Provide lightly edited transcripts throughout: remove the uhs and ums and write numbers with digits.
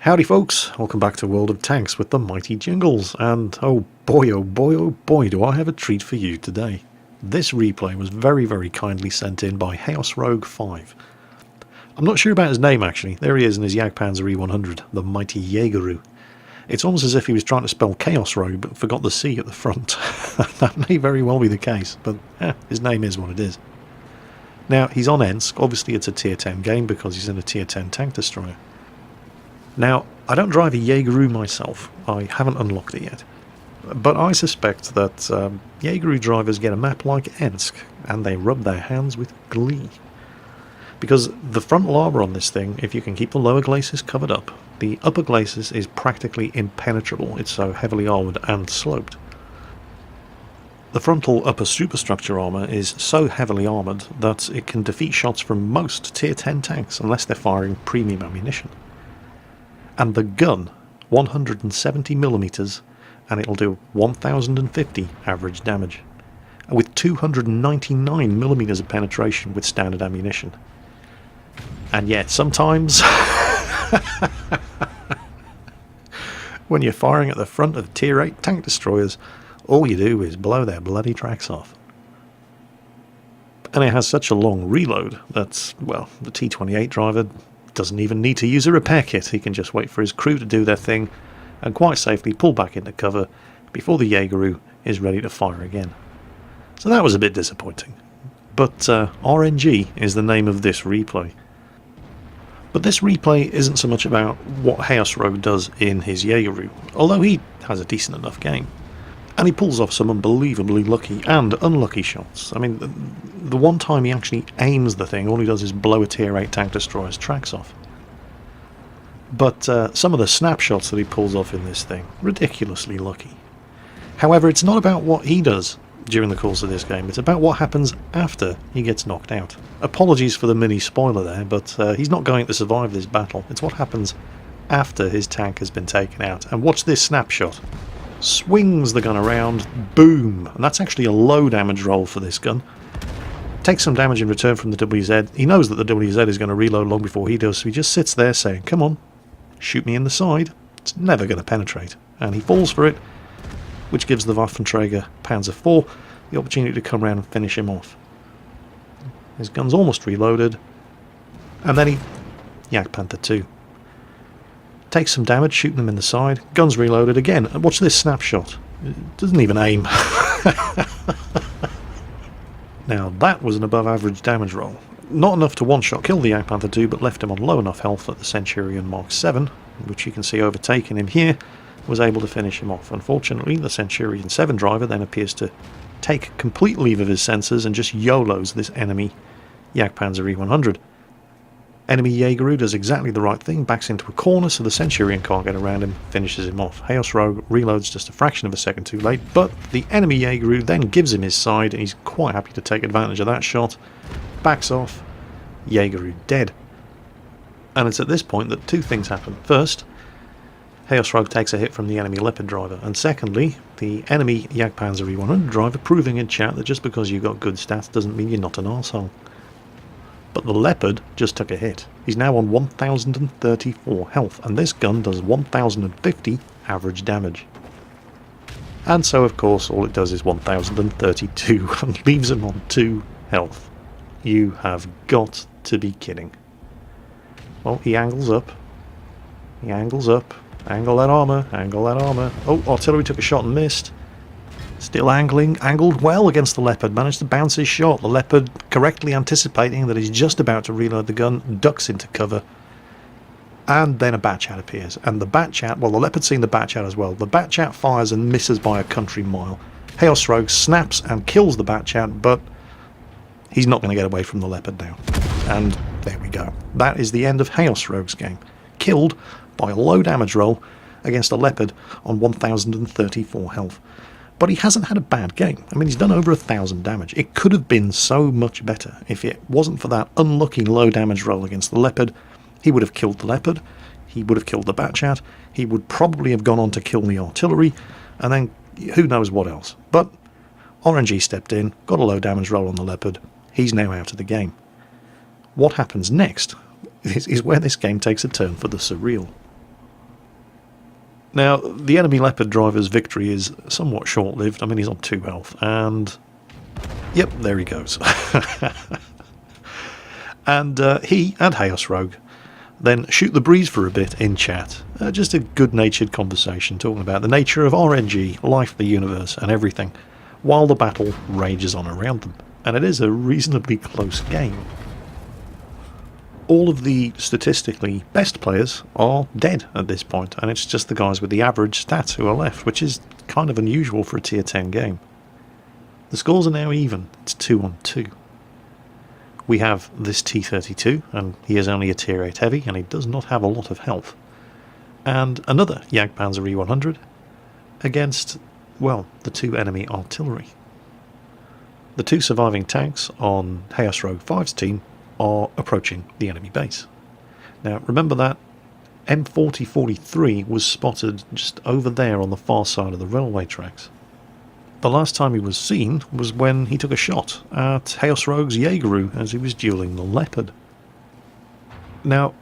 Howdy folks, welcome back to World of Tanks with the mighty Jingles, and oh boy do I have a treat for you today. This replay was very kindly sent in by Chaos Rogue 5. I'm not sure about his name actually, there he is in his Jagdpanzer E100, the mighty Jägeru. It's almost as if he was trying to spell Chaos Rogue but forgot the C at the front. That may very well be the case, but his name is what it is. Now he's on Ensk, obviously it's a tier 10 game because he's in a tier 10 tank destroyer. Now, I don't drive a Jägeru myself, I haven't unlocked it yet, but I suspect that Jägeru drivers get a map like Ensk, and they rub their hands with glee. Because the frontal armour on this thing, if you can keep the lower glacis covered up, the upper glacis is practically impenetrable, it's so heavily armoured and sloped. The frontal upper superstructure armour is so heavily armoured that it can defeat shots from most tier 10 tanks unless they're firing premium ammunition. And the gun, 170mm, and it'll do 1050 average damage, and with 299mm of penetration with standard ammunition. And yet sometimes when you're firing at the front of tier 8 tank destroyers, all you do is blow their bloody tracks off. And it has such a long reload that, well, the T28 driver doesn't even need to use a repair kit. He can just wait for his crew to do their thing and quite safely pull back into cover before the Jägeru is ready to fire again. So that was a bit disappointing. But RNG is the name of this replay. But this replay isn't so much about what Chaos Rogue does in his Jägeru, although he has a decent enough game. And he pulls off some unbelievably lucky and unlucky shots. I mean, the one time he actually aims the thing, all he does is blow a tier 8 tank destroyer's tracks off. But some of the snapshots that he pulls off in this thing, ridiculously lucky. However, it's not about what he does during the course of this game, it's about what happens after he gets knocked out. Apologies for the mini spoiler there, but he's not going to survive this battle. It's what happens after his tank has been taken out. And watch this snapshot. Swings the gun around, boom, and that's actually a low damage roll for this gun. Takes some damage in return from the WZ. He knows that the WZ is going to reload long before he does, so he just sits there saying, come on, shoot me in the side. It's never going to penetrate. And he falls for it, which gives the Waffenträger Panzer IV the opportunity to come around and finish him off. His gun's almost reloaded, and then he Jagdpanther II. Takes some damage, shooting him in the side. Gun's reloaded again. And watch this snapshot. It doesn't even aim. Now that was an above average damage roll. Not enough to one-shot kill the Jagdpanther II, but left him on low enough health that the Centurion Mark 7, which you can see overtaking him here, was able to finish him off. Unfortunately, the Centurion 7 driver then appears to take complete leave of his senses and just YOLOs this enemy Jagdpanzer E100. Enemy Jägeru does exactly the right thing, backs into a corner so the Centurion can't get around him, finishes him off. Chaos Rogue reloads just a fraction of a second too late, but the enemy Jägeru then gives him his side and he's quite happy to take advantage of that shot. Backs off, Jägeru dead. And it's at this point that two things happen. First, Chaos Rogue takes a hit from the enemy Leopard driver, and secondly, the enemy Jagdpanzer E100 driver proving in chat that just because you've got good stats doesn't mean you're not an arsehole. But the Leopard just took a hit. He's now on 1034 health, and this gun does 1050 average damage. And so of course all it does is 1032 and leaves him on 2 health. You have got to be kidding. Well, he angles up. He angles up. Angle that armour. Angle that armour. Oh, artillery took a shot and missed. Still angling, angled well against the Leopard, managed to bounce his shot. The Leopard, correctly anticipating that he's just about to reload the gun, ducks into cover. And then a Batchat appears. And the Batchat, well, the Leopard's seen the Batchat as well. The Batchat fires and misses by a country mile. Chaos Rogue snaps and kills the Batchat, but he's not going to get away from the Leopard now. And there we go. That is the end of Chaos Rogue's game. Killed by a low damage roll against a Leopard on 1034 health. But he hasn't had a bad game. I mean, he's done over 1,000 damage. It could have been so much better. If it wasn't for that unlucky low damage roll against the Leopard, he would have killed the Leopard, he would have killed the Batchat, he would probably have gone on to kill the artillery, and then who knows what else. But RNG stepped in, got a low damage roll on the Leopard, he's now out of the game. What happens next is where this game takes a turn for the surreal. Now, the enemy Leopard driver's victory is somewhat short-lived. I mean, he's on 2 health, and... Yep, there he goes. And he and Chaos Rogue then shoot the breeze for a bit in chat. Just a good-natured conversation talking about the nature of RNG, life, the universe, and everything, while the battle rages on around them. And it is a reasonably close game. All of the statistically best players are dead at this point, and it's just the guys with the average stats who are left, which is kind of unusual for a tier 10 game. The scores are now even. It's 2-on-2. We have this T-32, and he is only a tier 8 heavy, and he does not have a lot of health. And another Jagdpanzer E100 against, well, the 2 enemy artillery. The 2 surviving tanks on Chaos Rogue 5's team are approaching the enemy base. Now, remember that M4043 was spotted just over there on the far side of the railway tracks. The last time he was seen was when he took a shot at Chaos Rogue's Jaegeru as he was dueling the Leopard. Now,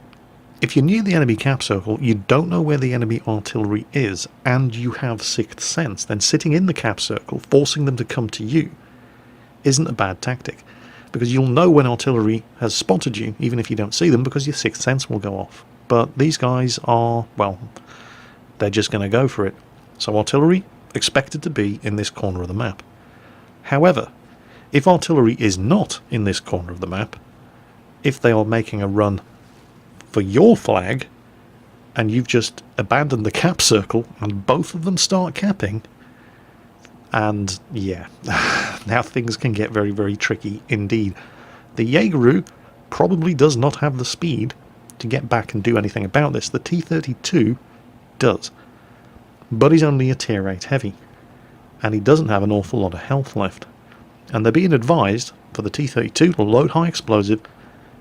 if you're near the enemy cap circle, you don't know where the enemy artillery is, and you have Sixth Sense, then sitting in the cap circle, forcing them to come to you, isn't a bad tactic. Because you'll know when artillery has spotted you, even if you don't see them, because your Sixth Sense will go off. But these guys are, well, they're just going to go for it. So artillery, expected to be in this corner of the map. However, if artillery is not in this corner of the map, if they are making a run for your flag, and you've just abandoned the cap circle, and both of them start capping, and yeah, now things can get very, very tricky indeed. The Jaegeru probably does not have the speed to get back and do anything about this. The T-32 does. But he's only a tier 8 heavy, and he doesn't have an awful lot of health left. And they're being advised for the T-32 to load high explosive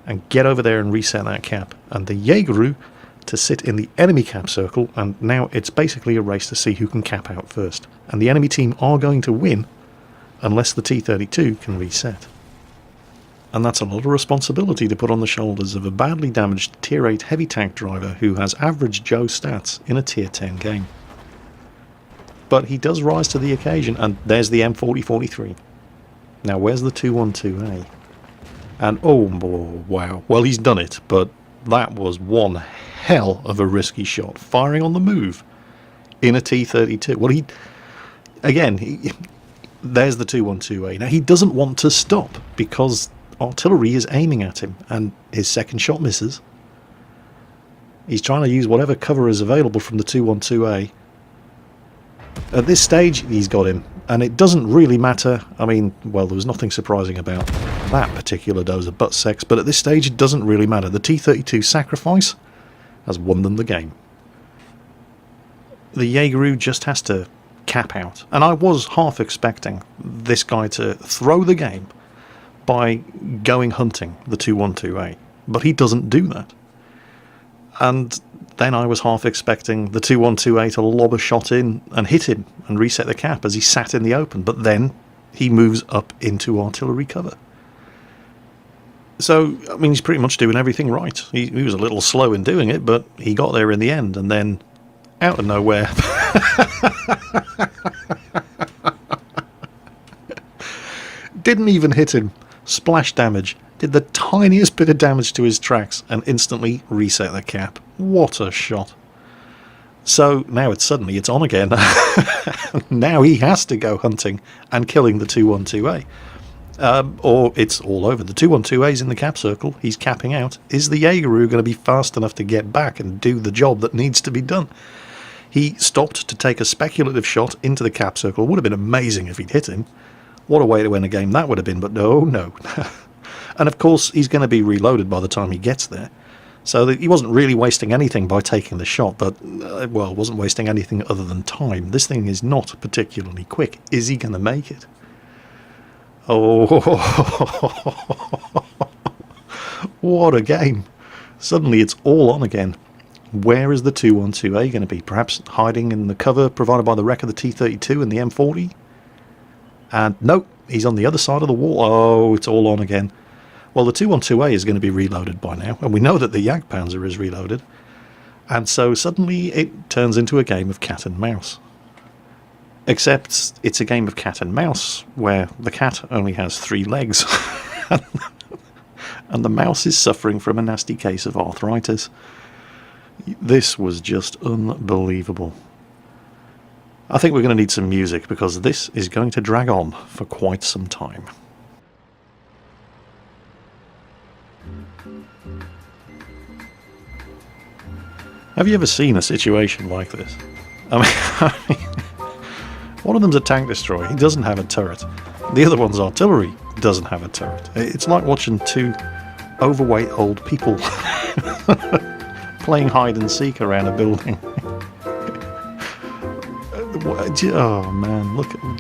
and get over there and reset that cap. And the Jaegeru to sit in the enemy cap circle, and now it's basically a race to see who can cap out first. And the enemy team are going to win unless the T-32 can reset. And that's a lot of responsibility to put on the shoulders of a badly damaged tier 8 heavy tank driver who has average Joe stats in a tier 10 game. But he does rise to the occasion, and there's the M4043. Now where's the 212A? And oh wow, well, he's done it, but that was one hell of a risky shot, firing on the move in a T-32. Well, there's the 212A. Now he doesn't want to stop because artillery is aiming at him, and his second shot misses. He's trying to use whatever cover is available from the 212A. At this stage, he's got him, and it doesn't really matter. I mean, well, there was nothing surprising about that particular dose of butt sex, but at this stage, it doesn't really matter. The T-32 sacrifice has won them the game. The Jaegeru just has to cap out, and I was half expecting this guy to throw the game by going hunting the 212A, but he doesn't do that. And then I was half expecting the 212A to lob a shot in and hit him and reset the cap as he sat in the open, but then he moves up into artillery cover. So, I mean, he's pretty much doing everything right. He was a little slow in doing it, but he got there in the end, and then, out of nowhere... didn't even hit him. Splash damage. Did the tiniest bit of damage to his tracks and instantly reset the cap. What a shot. So now it's on again. Now he has to go hunting and killing the 212A. Or it's all over. The 212A's in the cap circle. He's capping out. Is the Jaegeru going to be fast enough to get back and do the job that needs to be done? He stopped to take a speculative shot into the cap circle. Would have been amazing if he'd hit him. What a way to win a game that would have been, but no. And of course, he's going to be reloaded by the time he gets there. So he wasn't really wasting anything by taking the shot, but, well, wasn't wasting anything other than time. This thing is not particularly quick. Is he going to make it? Oh, what a game. Suddenly it's all on again. Where is the 212A going to be? Perhaps hiding in the cover provided by the wreck of the T-32 and the M40? And nope, he's on the other side of the wall. Oh, it's all on again. Well, the 212A is going to be reloaded by now, and we know that the Jagdpanzer is reloaded. And so suddenly it turns into a game of cat and mouse. Except it's a game of cat and mouse where the cat only has 3 legs and the mouse is suffering from a nasty case of arthritis. This was just unbelievable. I think we're going to need some music because this is going to drag on for quite some time. Have you ever seen a situation like this? I mean, one of them's a tank destroyer, he doesn't have a turret. The other one's artillery, doesn't have a turret. It's like watching 2 overweight old people playing hide and seek around a building. Oh man, look at them.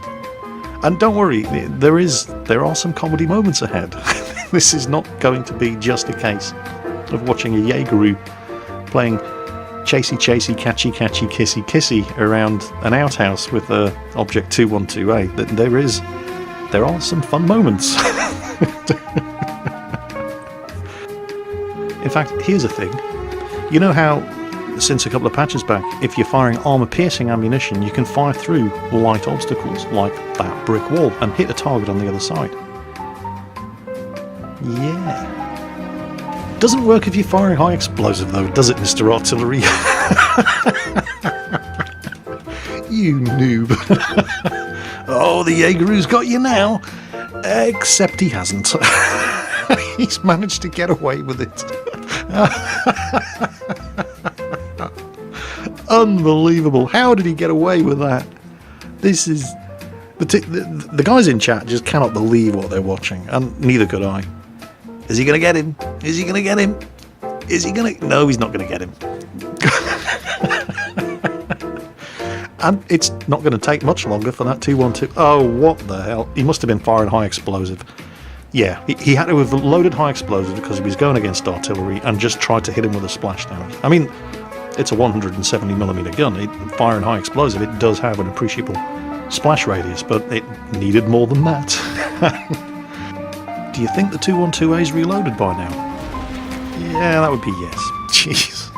And don't worry, there are some comedy moments ahead. This is not going to be just a case of watching a Jaegeru playing chasey chasey catchy catchy kissy kissy around an outhouse with object 212A. There are some fun moments. In fact, here's a thing. You know how since a couple of patches back, if you're firing armor piercing ammunition, you can fire through light obstacles like that brick wall and hit a target on the other side? Yeah. Doesn't work if you're firing high explosive though, does it, Mr. Artillery? You noob. Oh, the Jaegeru's got you now. Except he hasn't. He's managed to get away with it. Unbelievable. How did he get away with that? This is... The guys in chat just cannot believe what they're watching, and neither could I. Is he going to get him? Is he going to get him? Is he going to... No, he's not going to get him. And it's not going to take much longer for that 212. Oh, what the hell? He must have been firing high explosive. Yeah, he had to have loaded high explosive because he was going against artillery and just tried to hit him with a splash damage. I mean, it's a 170mm gun. Firing high explosive, it does have an appreciable splash radius, but it needed more than that. Do you think the 212A is reloaded by now? Yeah, that would be yes. Jeez.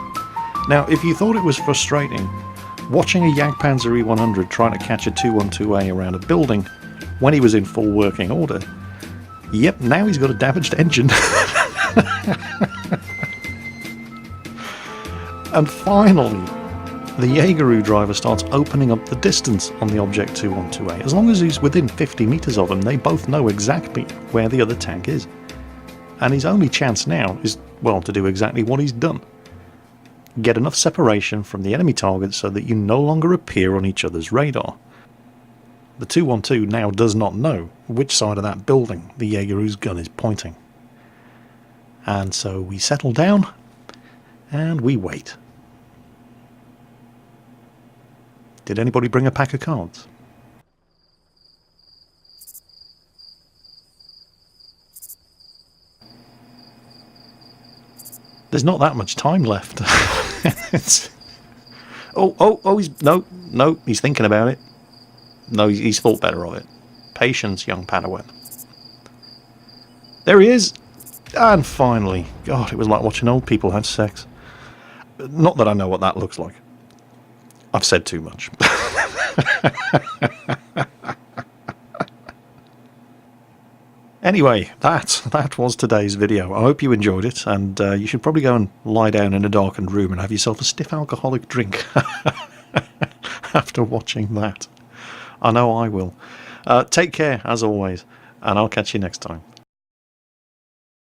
Now, if you thought it was frustrating watching a Jagdpanzer E100 trying to catch a 212A around a building when he was in full working order, yep, now he's got a damaged engine. And finally, the Jaegeru driver starts opening up the distance on the Object 212A. As long as he's within 50 meters of him, they both know exactly where the other tank is. And his only chance now is, well, to do exactly what he's done. Get enough separation from the enemy target so that you no longer appear on each other's radar. The 212 now does not know which side of that building the Jaegeru's gun is pointing. And so we settle down and we wait. Did anybody bring a pack of cards? There's not that much time left. No, he's thinking about it. No, he's thought better of it. Patience, young Padawan. There he is! And finally. God, it was like watching old people have sex. Not that I know what that looks like. I've said too much. Anyway, that was today's video. I hope you enjoyed it, and you should probably go and lie down in a darkened room and have yourself a stiff alcoholic drink after watching that. I know I will. Take care, as always, and I'll catch you next time.